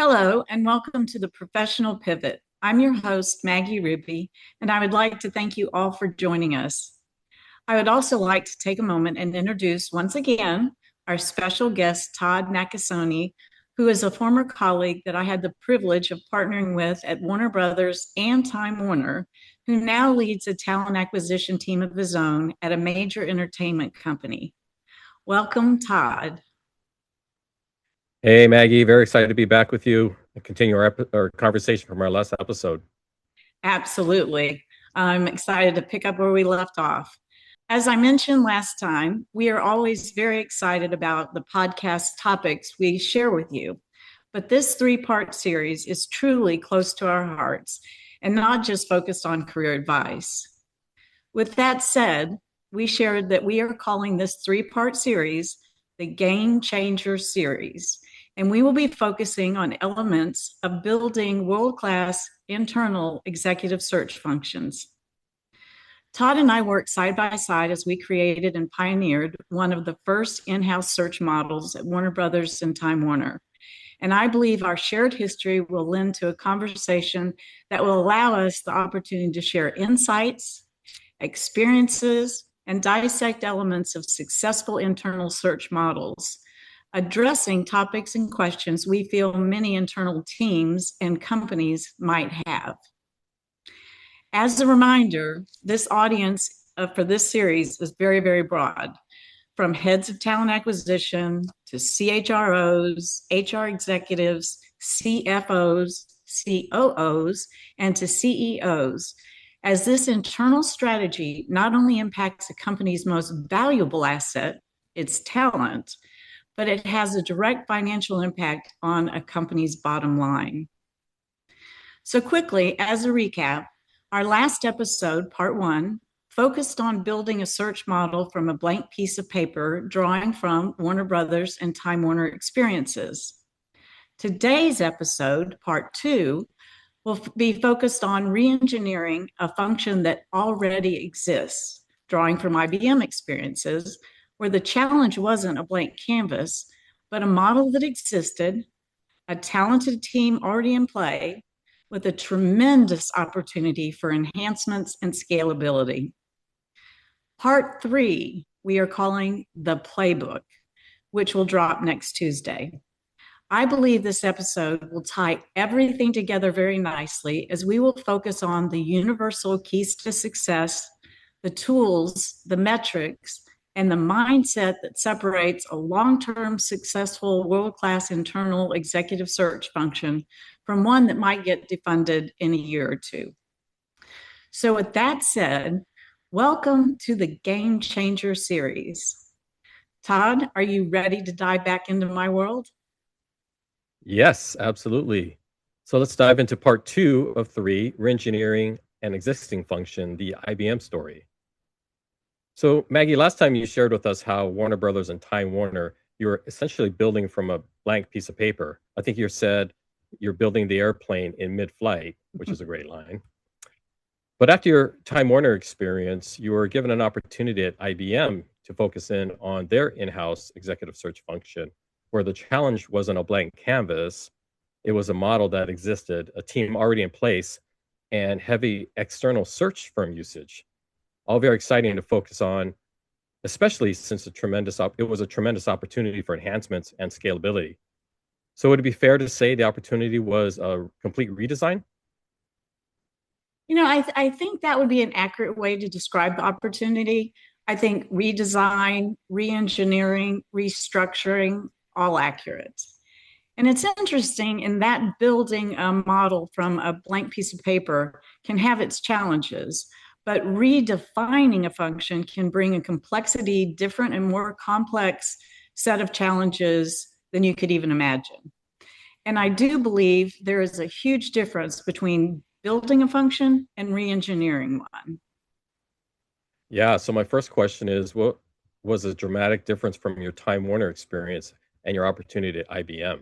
Hello, and welcome to the Professional Pivot. I'm your host, Maggie Ruby, and I would like to thank you all for joining us. I would also like to take a moment and introduce once again our special guest, Todd Nakasone, who is a former colleague that I had the privilege of partnering with at Warner Brothers and Time Warner, who now leads a talent acquisition team of his own at a major entertainment company. Welcome, Todd. Hey, Maggie, very excited to be back with you and continue our conversation from our last episode. Absolutely. I'm excited to pick up where we left off. As I mentioned last time, we are always very excited about the podcast topics we share with you. But this three-part series is truly close to our hearts and not just focused on career advice. With that said, we shared that we are calling this three-part series the Game Changer Series, and we will be focusing on elements of building world-class internal executive search functions. Todd and I worked side by side as we created and pioneered one of the first in-house search models at Warner Brothers and Time Warner. And I believe our shared history will lend to a conversation that will allow us the opportunity to share insights, experiences, and dissect elements of successful internal search models, addressing topics and questions we feel many internal teams and companies might have. As a reminder, this audience for this series is very, very broad, from heads of talent acquisition to CHROs, HR executives, CFOs, COOs, and to CEOs, as this internal strategy not only impacts a company's most valuable asset, its talent, but it has a direct financial impact on a company's bottom line. So quickly, as a recap, our last episode, part one, focused on building a search model from a blank piece of paper, drawing from Warner Brothers and Time Warner experiences. Today's episode, part two, will be focused on re-engineering a function that already exists, drawing from IBM experiences, where the challenge wasn't a blank canvas, but a model that existed, a talented team already in play, with a tremendous opportunity for enhancements and scalability. Part three, we are calling the playbook, which will drop next Tuesday. I believe this episode will tie everything together very nicely as we will focus on the universal keys to success, the tools, the metrics, and the mindset that separates a long-term successful world-class internal executive search function from one that might get defunded in a year or two. So with that said, welcome to the Game Changer series. Todd, are you ready to dive back into my world? Yes, absolutely. So let's dive into part two of three, reengineering an existing function, the IBM story. So Maggie, last time you shared with us how Warner Brothers and Time Warner, you're essentially building from a blank piece of paper. I think you said you're building the airplane in mid-flight, which is a great line. But after your Time Warner experience, you were given an opportunity at IBM to focus in on their in-house executive search function, where the challenge wasn't a blank canvas. It was a model that existed, a team already in place, and heavy external search firm usage. All very exciting to focus on, especially since it was a tremendous opportunity for enhancements and scalability. So would it be fair to say the opportunity was a complete redesign? I think that would be an accurate way to describe the opportunity. I think redesign, re-engineering, restructuring, all accurate. And it's interesting in that building a model from a blank piece of paper can have its challenges, but redefining a function can bring a complexity, different and more complex set of challenges than you could even imagine. And I do believe there is a huge difference between building a function and re-engineering one. Yeah. So my first question is, what was a dramatic difference from your Time Warner experience and your opportunity at IBM?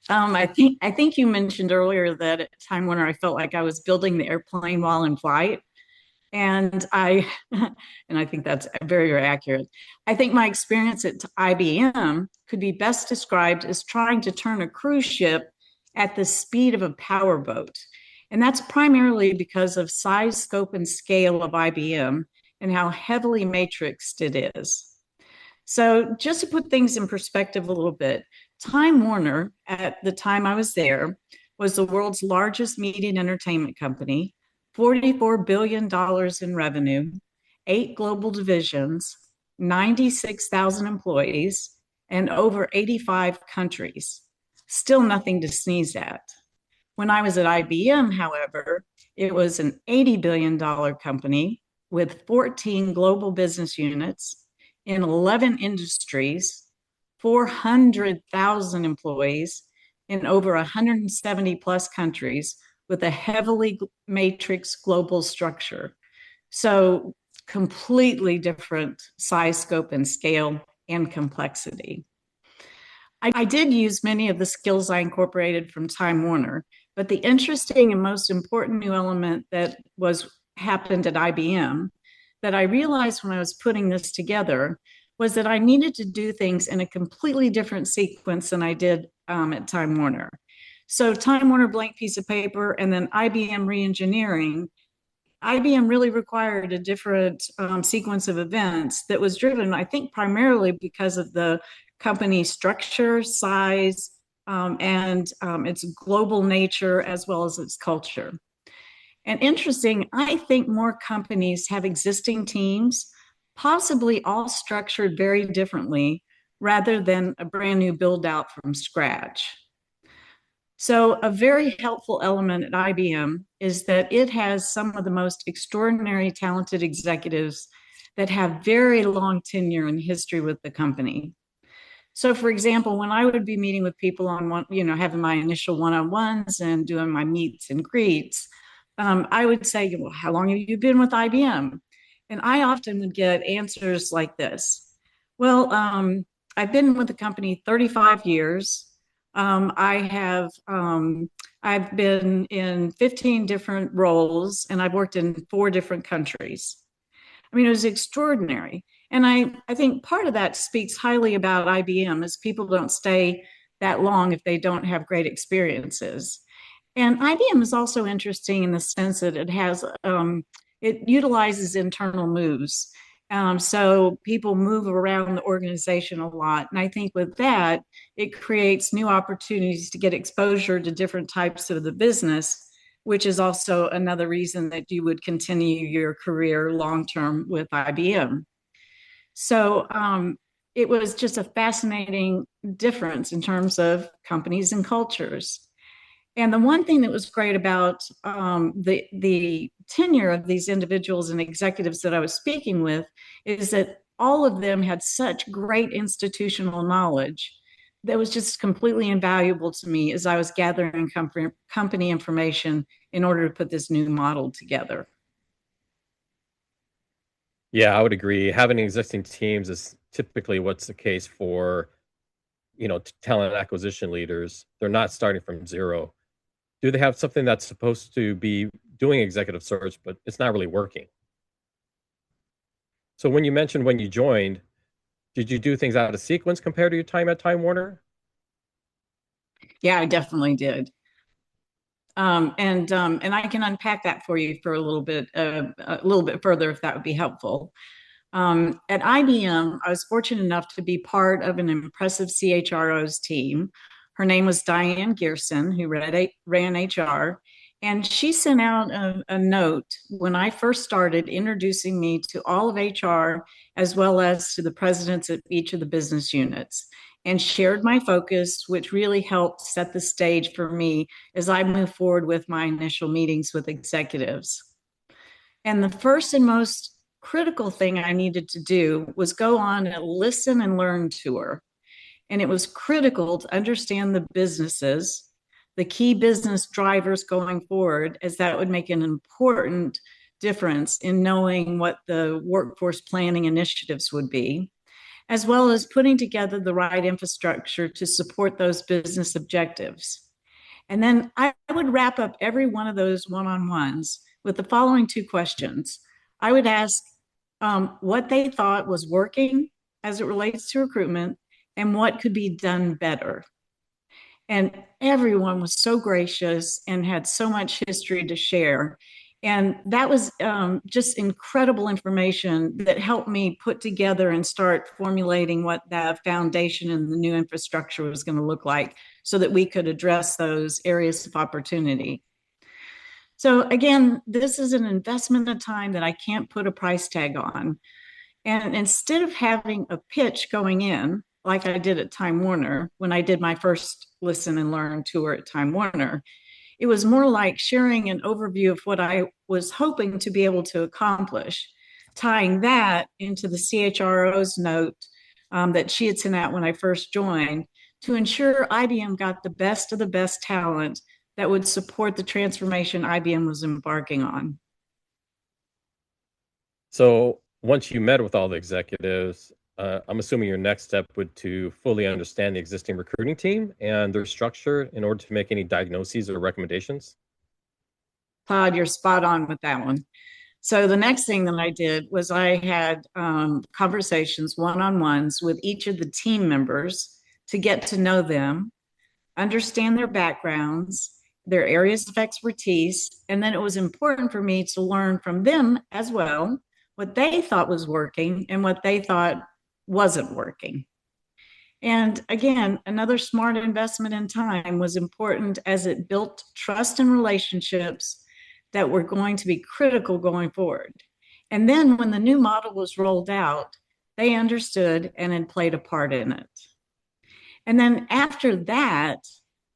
I think you mentioned earlier that at Time Warner I felt like I was building the airplane while in flight. And I and I think that's very, very accurate. I think my experience at IBM could be best described as trying to turn a cruise ship at the speed of a powerboat. And that's primarily because of size, scope, and scale of IBM and how heavily matrixed it is. So, just to put things in perspective a little bit, Time Warner, at the time I was there, was the world's largest media and entertainment company, $44 billion in revenue, 8 global divisions, 96,000 employees, and over 85 countries. Still nothing to sneeze at. When I was at IBM, however, it was an $80 billion company with 14 global business units in 11 industries, 400,000 employees in over 170 plus countries with a heavily matrix global structure. So, completely different size, scope, and scale and complexity. I did use many of the skills I incorporated from Time Warner, but the interesting and most important new element that was happened at IBM that I realized when I was putting this together was that I needed to do things in a completely different sequence than I did at Time Warner. So Time Warner blank piece of paper and then IBM reengineering. IBM really required a different sequence of events that was driven, I think, primarily because of the company structure, size, and its global nature as well as its culture. And interesting, I think more companies have existing teams, possibly all structured very differently rather than a brand new build out from scratch. So, a very helpful element at IBM is that it has some of the most extraordinary, talented executives that have very long tenure and history with the company. So, for example, when I would be meeting with people on one, having my initial one-on-ones and doing my meets and greets, I would say, "Well, how long have you been with IBM?" And I often would get answers like this: "Well, I've been with the company 35 years. I have I've been in 15 different roles, and I've worked in 4 different countries." I mean, it was extraordinary. And I think part of that speaks highly about IBM is people don't stay that long if they don't have great experiences. And IBM is also interesting in the sense that it utilizes internal moves. So people move around the organization a lot. And I think with that, it creates new opportunities to get exposure to different types of the business, which is also another reason that you would continue your career long term with IBM. So it was just a fascinating difference in terms of companies and cultures. And the one thing that was great about the tenure of these individuals and executives that I was speaking with is that all of them had such great institutional knowledge that was just completely invaluable to me as I was gathering company information in order to put this new model together. Yeah, I would agree. Having existing teams is typically what's the case for, talent acquisition leaders. They're not starting from zero. Do they have something that's supposed to be doing executive search, but it's not really working? So when you mentioned when you joined, did you do things out of sequence compared to your time at Time Warner? Yeah, I definitely did. And I can unpack that for you for a little bit further if that would be helpful. At IBM, I was fortunate enough to be part of an impressive CHRO's team. Her name was Diane Gearson, who ran HR. And she sent out a note when I first started introducing me to all of HR as well as to the presidents of each of the business units and shared my focus, which really helped set the stage for me as I move forward with my initial meetings with executives. And the first and most critical thing I needed to do was go on a listen and learn tour. And it was critical to understand the businesses, the key business drivers going forward, as that would make an important difference in knowing what the workforce planning initiatives would be, as well as putting together the right infrastructure to support those business objectives. And then I would wrap up every one of those one on ones with the following 2 questions. I would ask what they thought was working as it relates to recruitment and what could be done better. And everyone was so gracious and had so much history to share. And that was just incredible information that helped me put together and start formulating what the foundation and the new infrastructure was going to look like so that we could address those areas of opportunity. So, again, this is an investment of time that I can't put a price tag on. And instead of having a pitch going in, like I did at Time Warner when I did my first listen and learn tour at Time Warner, it was more like sharing an overview of what I was hoping to be able to accomplish, tying that into the CHRO's note that she had sent out when I first joined to ensure IBM got the best of the best talent that would support the transformation IBM was embarking on. So once you met with all the executives, I'm assuming your next step would to fully understand the existing recruiting team and their structure in order to make any diagnoses or recommendations. Todd, you're spot on with that one. So the next thing that I did was I had conversations, one-on-ones with each of the team members to get to know them, understand their backgrounds, their areas of expertise, and then it was important for me to learn from them as well what they thought was working and what they thought wasn't working. And again, another smart investment in time was important as it built trust and relationships that were going to be critical going forward. And then when the new model was rolled out, they understood and had played a part in it. And then after that,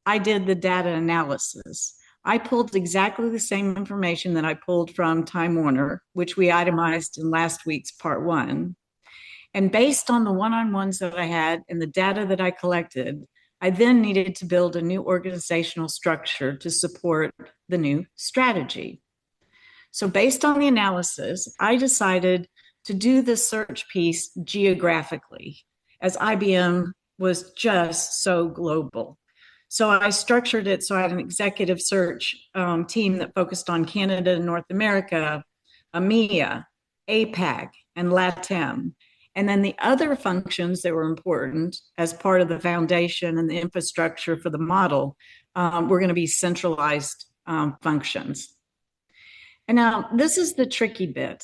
I did the data analysis. I pulled exactly the same information that I pulled from Time Warner, which we itemized in last week's part one. And based on the one-on-ones that I had and the data that I collected, I then needed to build a new organizational structure to support the new strategy. So based on the analysis, I decided to do the search piece geographically, as IBM was just so global. So I structured it so I had an executive search team that focused on Canada and North America, EMEA, APAC, and LATAM. And then the other functions that were important as part of the foundation and the infrastructure for the model were going to be centralized functions. And now this is the tricky bit.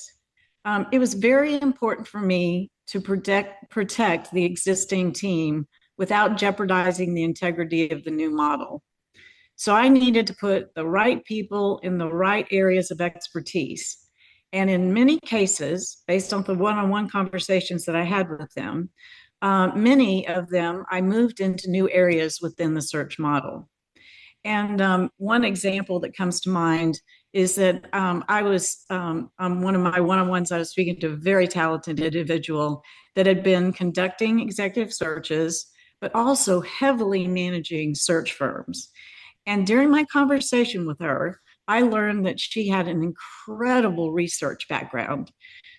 It was very important for me to protect the existing team without jeopardizing the integrity of the new model. So I needed to put the right people in the right areas of expertise. And in many cases, based on the one-on-one conversations that I had with them, many of them I moved into new areas within the search model. And one example that comes to mind is that I was on one of my one-on-ones, I was speaking to a very talented individual that had been conducting executive searches, but also heavily managing search firms. And during my conversation with her, I learned that she had an incredible research background.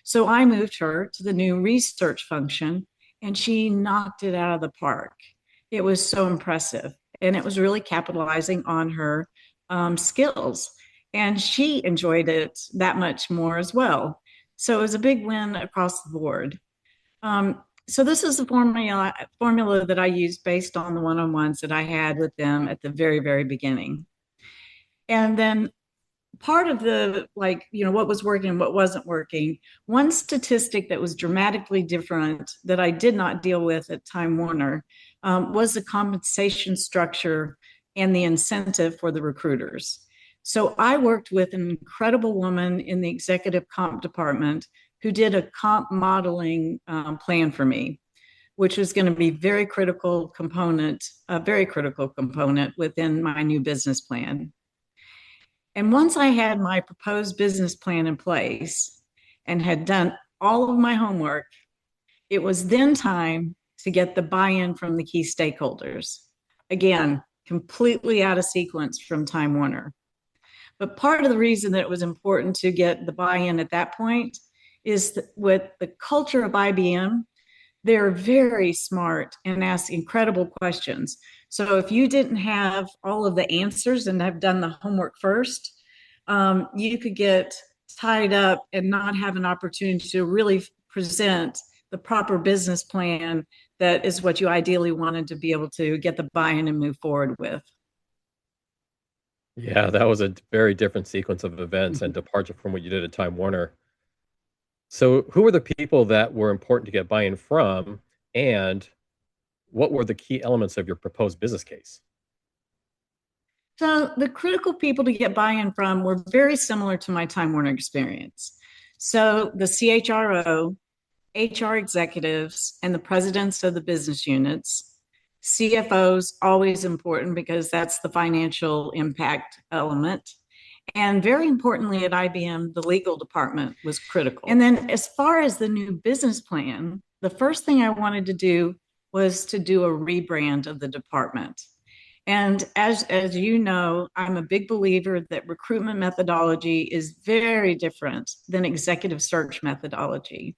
So I moved her to the new research function, and she knocked it out of the park. It was so impressive. And it was really capitalizing on her skills. And she enjoyed it that much more as well. So it was a big win across the board. So this is the formula that I used based on the one-on-ones that I had with them at the very, very beginning. And then part of the, like, what was working and what wasn't working, one statistic that was dramatically different that I did not deal with at Time Warner was the compensation structure and the incentive for the recruiters. So I worked with an incredible woman in the executive comp department who did a comp modeling plan for me, which was going to be a very critical component within my new business plan. And once I had my proposed business plan in place and had done all of my homework, it was then time to get the buy-in from the key stakeholders. Again, completely out of sequence from Time Warner. But part of the reason that it was important to get the buy-in at that point is that with the culture of IBM, they're very smart and ask incredible questions. So if you didn't have all of the answers and have done the homework first, you could get tied up and not have an opportunity to really present the proper business plan that is what you ideally wanted to be able to get the buy-in and move forward with. Yeah, that was a very different sequence of events and departure from what you did at Time Warner. So, who were the people that were important to get buy-in from, and what were the key elements of your proposed business case? So the critical people to get buy-in from were very similar to my Time Warner experience. So the CHRO, HR executives, and the presidents of the business units. CFOs, always important because that's the financial impact element. And very importantly at IBM, the legal department was critical. And then as far as the new business plan, the first thing I wanted to do was to do a rebrand of the department. And as you know, I'm a big believer that recruitment methodology is very different than executive search methodology.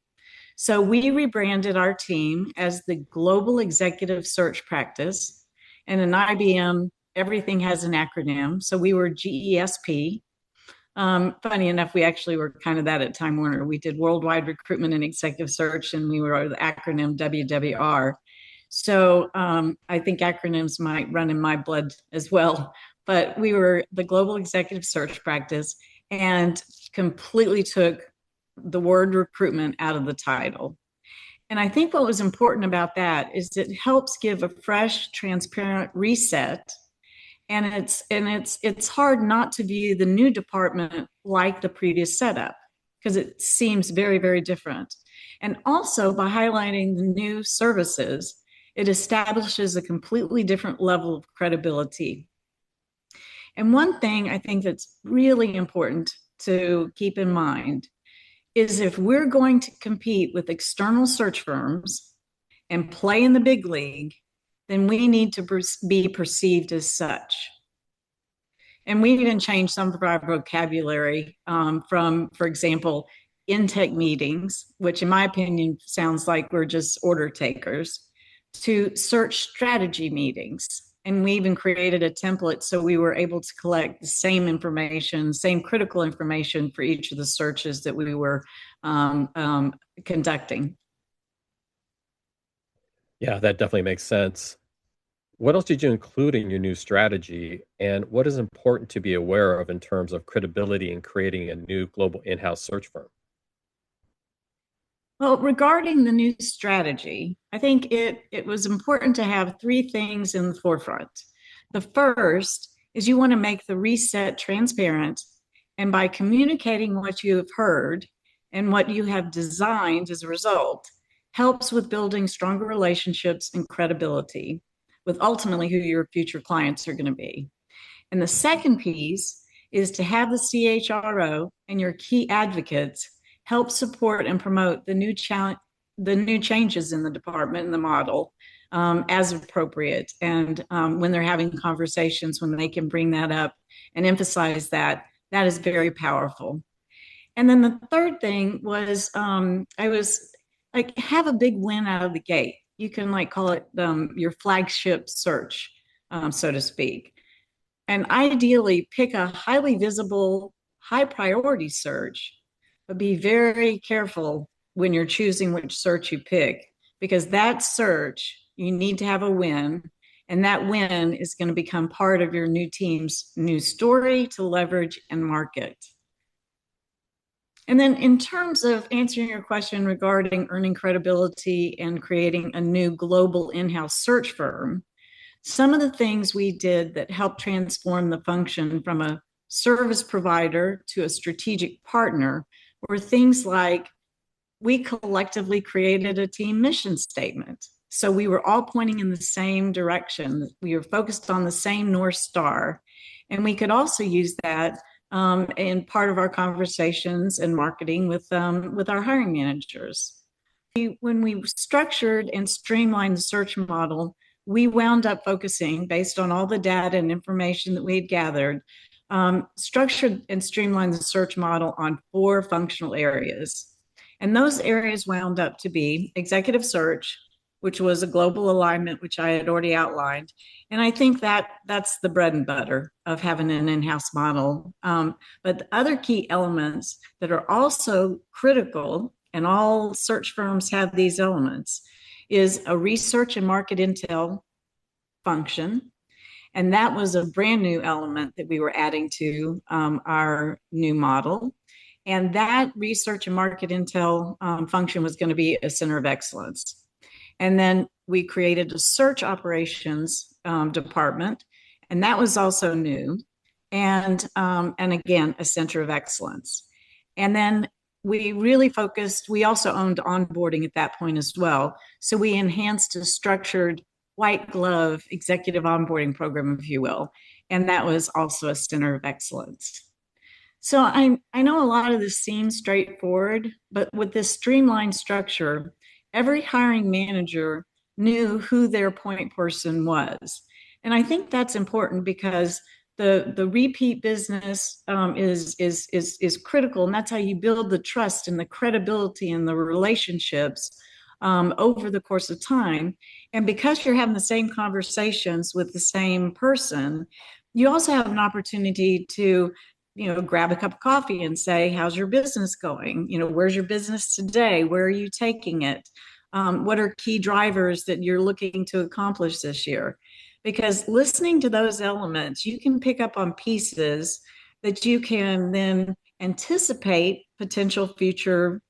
So we rebranded our team as the Global Executive Search Practice. And in IBM, everything has an acronym. So we were GESP. Funny enough, we actually were kind of that at Time Warner. We did Worldwide Recruitment and Executive Search, and we were the acronym WWR. So I think acronyms might run in my blood as well. But we were the Global Executive Search Practice and completely took the word recruitment out of the title. And I think what was important about that is it helps give a fresh, transparent reset. And it's hard not to view the new department like the previous setup because it seems very, very different. And also by highlighting the new services, it establishes a completely different level of credibility. And one thing I think that's really important to keep in mind is if we're going to compete with external search firms and play in the big league, then we need to be perceived as such. And we even changed some of our vocabulary from, for example, intake meetings, which in my opinion sounds like we're just order takers, to search strategy meetings. And we even created a template so we were able to collect the same information, same critical information for each of the searches that we were conducting. Yeah, that definitely makes sense. What else did you include in your new strategy, and what is important to be aware of in terms of credibility in creating a new global in-house search firm? Well, regarding the new strategy, I think it was important to have three things in the forefront. The first is you want to make the reset transparent, and by communicating what you have heard and what you have designed as a result, helps with building stronger relationships and credibility with ultimately who your future clients are going to be. And the second piece is to have the CHRO and your key advocates help support and promote the new changes in the department and the model as appropriate. And when they're having conversations, when they can bring that up and emphasize that, that is very powerful. And then the third thing was I was like, have a big win out of the gate. You can like call it your flagship search, so to speak. And ideally pick a highly visible, high priority search, but be very careful when you're choosing which search you pick, because that search, you need to have a win. And that win is going to become part of your new team's new story to leverage and market. And then in terms of answering your question regarding earning credibility and creating a new global in-house search firm, some of the things we did that helped transform the function from a service provider to a strategic partner were things like we collectively created a team mission statement. So we were all pointing in the same direction. We were focused on the same North Star. And we could also use that in part of our conversations and marketing with our hiring managers. When we structured and streamlined the search model, we wound up focusing based on all the data and information that we had gathered, structured and streamlined the search model on 4 functional areas. And those areas wound up to be executive search, which was a global alignment, which I had already outlined. And I think that that's the bread and butter of having an in-house model. But the other key elements that are also critical, and all search firms have these elements, is a research and market intel function. And that was a brand new element that we were adding to our new model. And that research and market intel function was going to be a center of excellence. And then we created a search operations department, and that was also new. And again, a center of excellence. And then we really focused, we also owned onboarding at that point as well. So we enhanced a structured white glove executive onboarding program, if you will. And that was also a center of excellence. So I know a lot of this seems straightforward, but with this streamlined structure, every hiring manager knew who their point person was. And I think that's important because the repeat business is critical, and that's how you build the trust and the credibility and the relationships over the course of time. And because you're having the same conversations with the same person, you also have an opportunity to grab a cup of coffee and say, how's your business going? Where's your business today? Where are you taking it? What are key drivers that you're looking to accomplish this year? Because listening to those elements, you can pick up on pieces that you can then anticipate potential future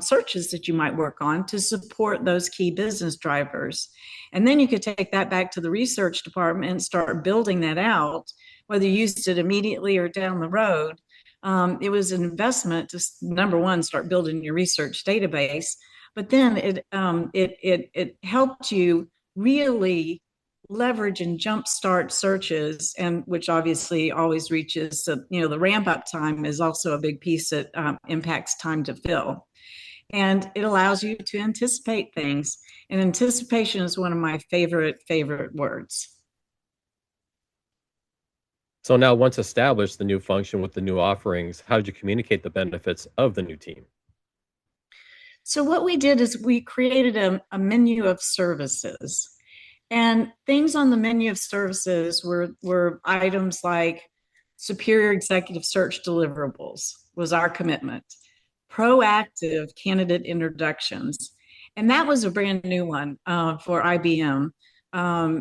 searches that you might work on to support those key business drivers. And then you could take that back to the research department and start building that out, whether you used it immediately or down the road. It was an investment to, number one, start building your research database, but then it helped you really leverage and jumpstart searches, and which obviously always reaches the ramp up time is also a big piece that impacts time to fill. And it allows you to anticipate things. And anticipation is one of my favorite words. So now, once established the new function with the new offerings, how did you communicate the benefits of the new team? So what we did is we created a menu of services. And things on the menu of services were items like superior executive search deliverables was our commitment, proactive candidate introductions. And that was a brand new one for IBM,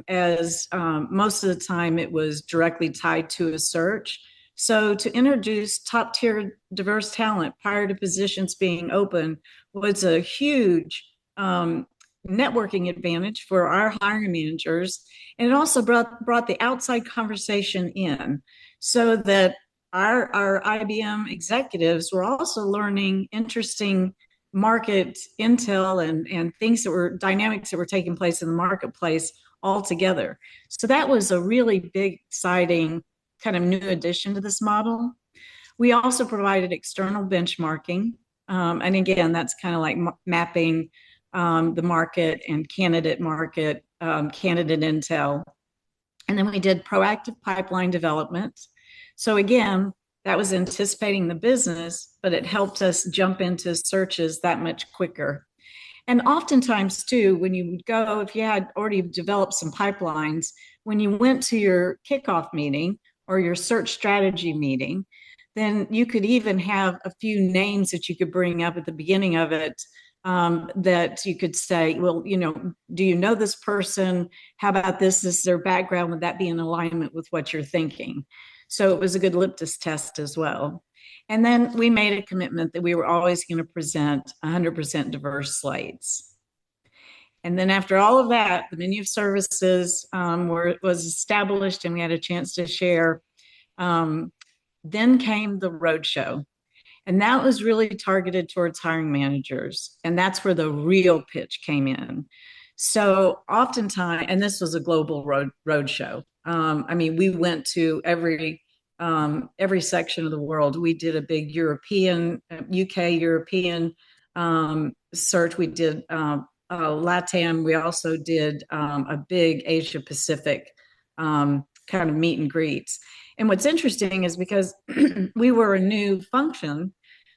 as most of the time it was directly tied to a search. So to introduce top tier diverse talent prior to positions being open was a huge networking advantage for our hiring managers. And it also brought the outside conversation in, so that our IBM executives were also learning interesting market intel and things that were dynamics that were taking place in the marketplace all together. So that was a really big, exciting kind of new addition to this model. We also provided external benchmarking. And again, that's kind of like mapping the market and candidate market, candidate intel. And then we did proactive pipeline development. So again, that was anticipating the business, but it helped us jump into searches that much quicker. And oftentimes too, when you would go, if you had already developed some pipelines, when you went to your kickoff meeting or your search strategy meeting, then you could even have a few names that you could bring up at the beginning of it, that you could say, well, do you know this person? How about this? This is their background. Would that be in alignment with what you're thinking? So it was a good litmus test as well. And then we made a commitment that we were always going to present 100% diverse slates. And then after all of that, the menu of services was established and we had a chance to share. Then came the roadshow. And that was really targeted towards hiring managers. And that's where the real pitch came in. So oftentimes, and this was a global road show. We went to every section of the world. We did a big European, UK European search. We did LATAM. We also did a big Asia Pacific kind of meet and greets. And what's interesting is because we were a new function,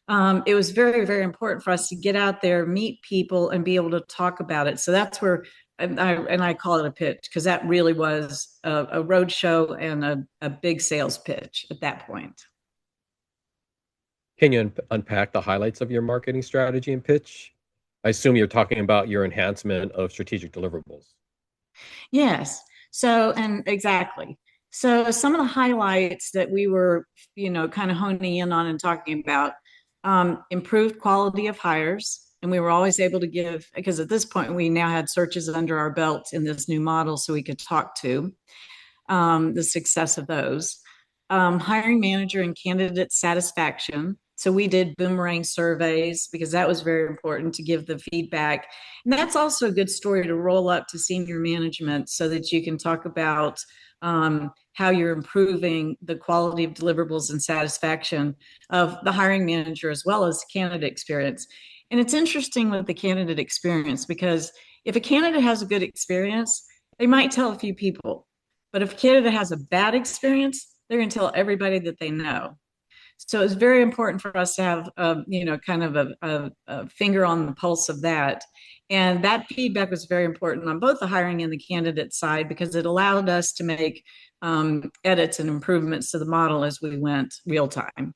it was very, very important for us to get out there, meet people, and be able to talk about it. So that's where, and I call it a pitch because that really was a road show and a big sales pitch at that point. Can you unpack the highlights of your marketing strategy and pitch? I assume you're talking about your enhancement of strategic deliverables. Yes. So, and exactly. So, some of the highlights that we were, kind of honing in on and talking about, improved quality of hires. And we were always able to give, because at this point we now had searches under our belt in this new model so we could talk to the success of those. Hiring manager and candidate satisfaction. So we did boomerang surveys because that was very important to give the feedback. And that's also a good story to roll up to senior management so that you can talk about how you're improving the quality of deliverables and satisfaction of the hiring manager as well as candidate experience. And it's interesting with the candidate experience because if a candidate has a good experience, they might tell a few people. But if a candidate has a bad experience, they're going to tell everybody that they know. So it's very important for us to have, kind of a finger on the pulse of that. And that feedback was very important on both the hiring and the candidate side because it allowed us to make edits and improvements to the model as we went real time.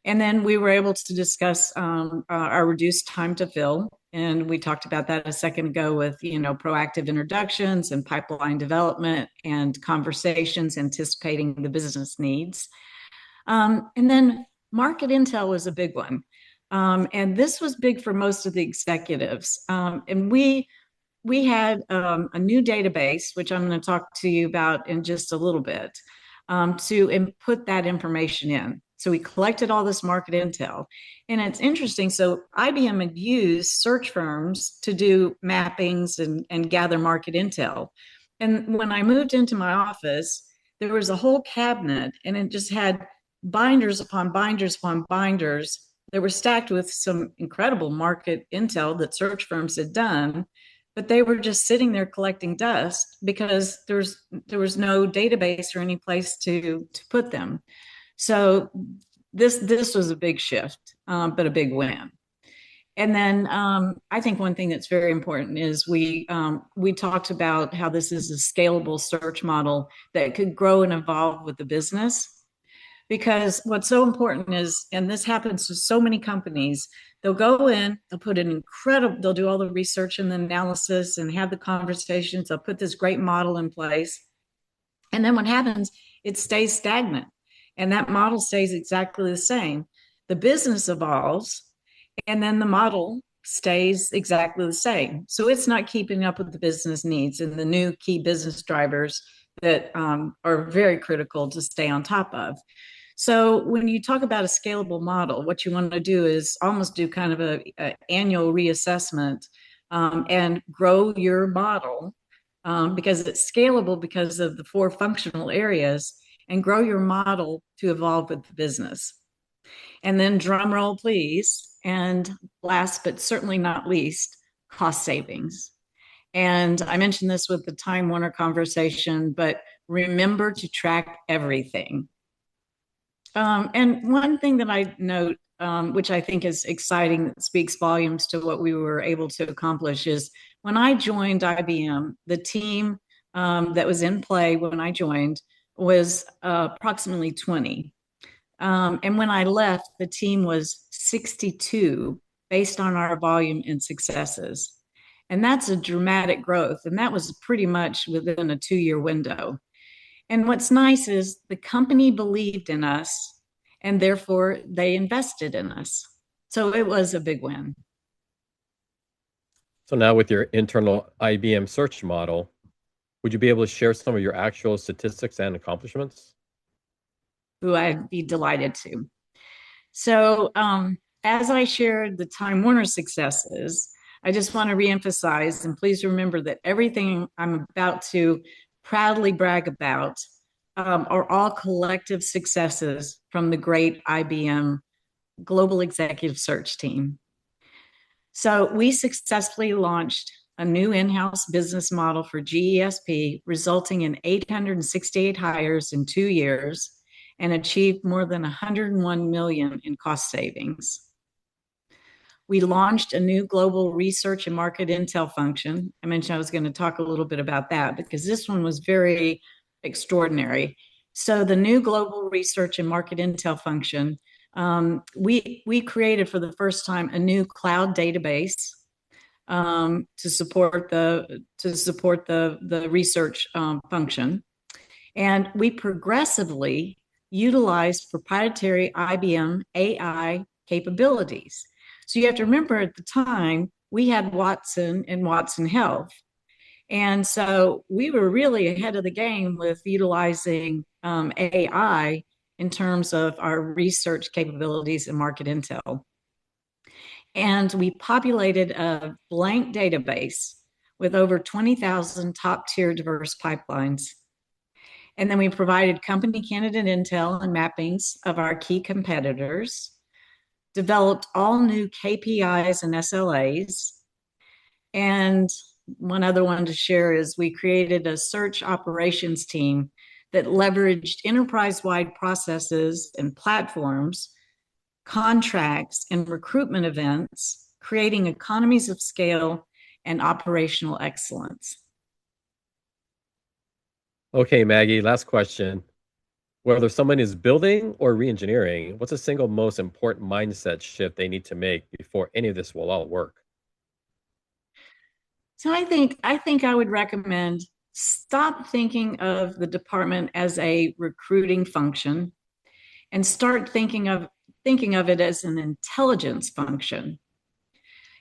And then we were able to discuss our reduced time to fill. And we talked about that a second ago with, proactive introductions and pipeline development and conversations anticipating the business needs. And then market intel was a big one. And this was big for most of the executives. And we had a new database, which I'm going to talk to you about in just a little bit, to put that information in. So we collected all this market intel. And it's interesting. So IBM had used search firms to do mappings and gather market intel. And when I moved into my office, there was a whole cabinet and it just had binders upon binders upon binders that were stacked with some incredible market intel that search firms had done, but they were just sitting there collecting dust because there was no database or any place to put them. So this was a big shift, but a big win. And then I think one thing that's very important is we talked about how this is a scalable search model that could grow and evolve with the business. Because what's so important is, and this happens to so many companies, they'll go in, they'll put an incredible, they'll do all the research and the analysis and have the conversations, they'll put this great model in place. And then what happens, it stays stagnant. And that model stays exactly the same. The business evolves, and then the model stays exactly the same. So it's not keeping up with the business needs and the new key business drivers that are very critical to stay on top of. So when you talk about a scalable model, what you want to do is almost do kind of a annual reassessment and grow your model because it's scalable because of the four functional areas, and grow your model to evolve with the business. And then drum roll, please. And last but certainly not least, cost savings. And I mentioned this with the Time Warner conversation, but remember to track everything. And one thing that I note, which I think is exciting, that speaks volumes to what we were able to accomplish, is when I joined IBM, the team that was in play when I joined was approximately 20. And when I left, the team was 62 based on our volume and successes. And that's a dramatic growth. And that was pretty much within a 2-year window. And what's nice is the company believed in us and therefore they invested in us. So it was a big win. So now with your internal IBM search model, would you be able to share some of your actual statistics and accomplishments? Who I'd be delighted to. So as I shared the Time Warner successes, I just want to reemphasize, and please remember that everything I'm about to proudly brag about are all collective successes from the great IBM Global Executive Search Team. So we successfully launched a new in-house business model for GESP, resulting in 868 hires in 2 years and achieved more than 101 million in cost savings. We launched a new global research and market intel function. I mentioned I was going to talk a little bit about that because this one was very extraordinary. So the new global research and market intel function, we created for the first time a new cloud database to support the research function, and we progressively utilized proprietary IBM AI capabilities. So you have to remember at the time we had Watson and Watson Health. And so we were really ahead of the game with utilizing AI in terms of our research capabilities and market intel. And we populated a blank database with over 20,000 top tier diverse pipelines. And then we provided company candidate intel and mappings of our key competitors, developed all new KPIs and SLAs. And one other one to share is we created a search operations team that leveraged enterprise-wide processes and platforms, contracts, and recruitment events, creating economies of scale and operational excellence. Okay, Maggie, last question. Whether someone is building or re-engineering, what's the single most important mindset shift they need to make before any of this will all work? So I think I would recommend stop thinking of the department as a recruiting function and start thinking of it as an intelligence function.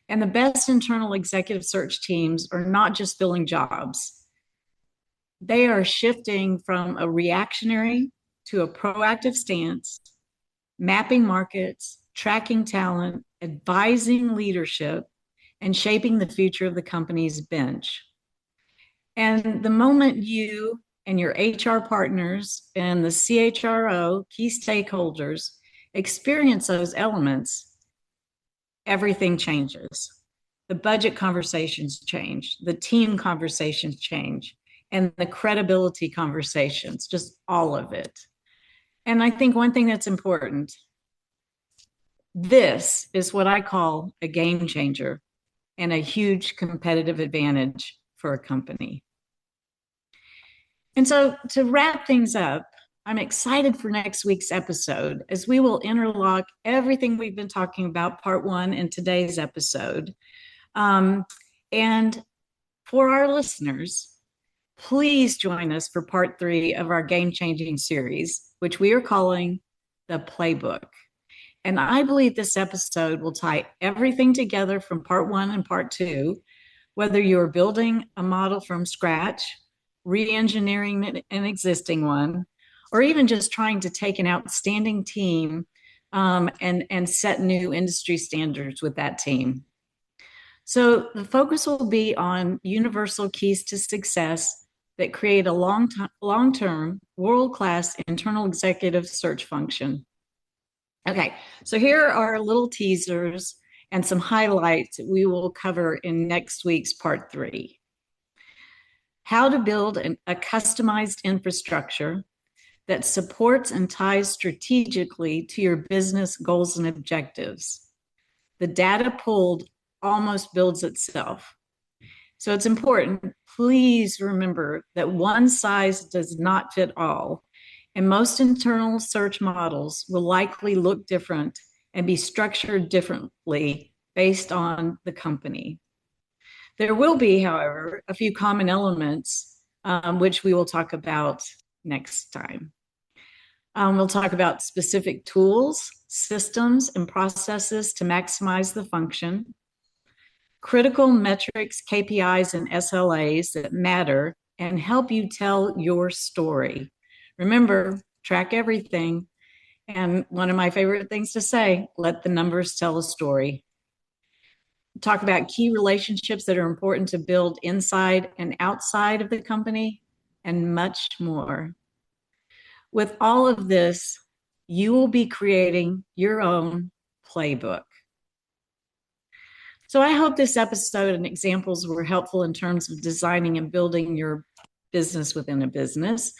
And the best internal executive search teams are not just filling jobs. They are shifting from a reactionary to a proactive stance, mapping markets, tracking talent, advising leadership, and shaping the future of the company's bench. And the moment you and your HR partners and the CHRO, key stakeholders, experience those elements, everything changes. The budget conversations change, the team conversations change, and the credibility conversations, just all of it. And I think one thing that's important, this is what I call a game changer and a huge competitive advantage for a company. And so to wrap things up, I'm excited for next week's episode as we will interlock everything we've been talking about, part one, in today's episode. And for our listeners, please join us for part three of our game changing series, which we are calling The Playbook. And I believe this episode will tie everything together from part one and part two, whether you're building a model from scratch, re-engineering an existing one, or even just trying to take an outstanding team and set new industry standards with that team. So the focus will be on universal keys to success that create a long-term, world-class internal executive search function. Okay, so here are little teasers and some highlights that we will cover in next week's part three. How to build a customized infrastructure that supports and ties strategically to your business goals and objectives. The data pulled almost builds itself. So it's important, please remember that one size does not fit all, and most internal search models will likely look different and be structured differently based on the company. There will be, however, a few common elements, which we will talk about next time. We'll talk about specific tools, systems, and processes to maximize the function, critical metrics, KPIs, and SLAs that matter and help you tell your story. Remember, track everything. And one of my favorite things to say, let the numbers tell a story. Talk about key relationships that are important to build inside and outside of the company, and much more. With all of this, you will be creating your own playbook. So I hope this episode and examples were helpful in terms of designing and building your business within a business.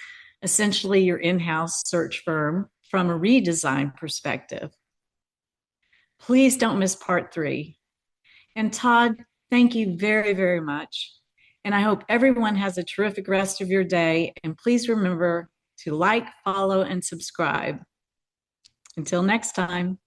essentially your in-house search firm from a redesign perspective. Please don't miss part 3. And Todd, thank you very, very much. And I hope everyone has a terrific rest of your day. And please remember to like, follow, and subscribe. Until next time.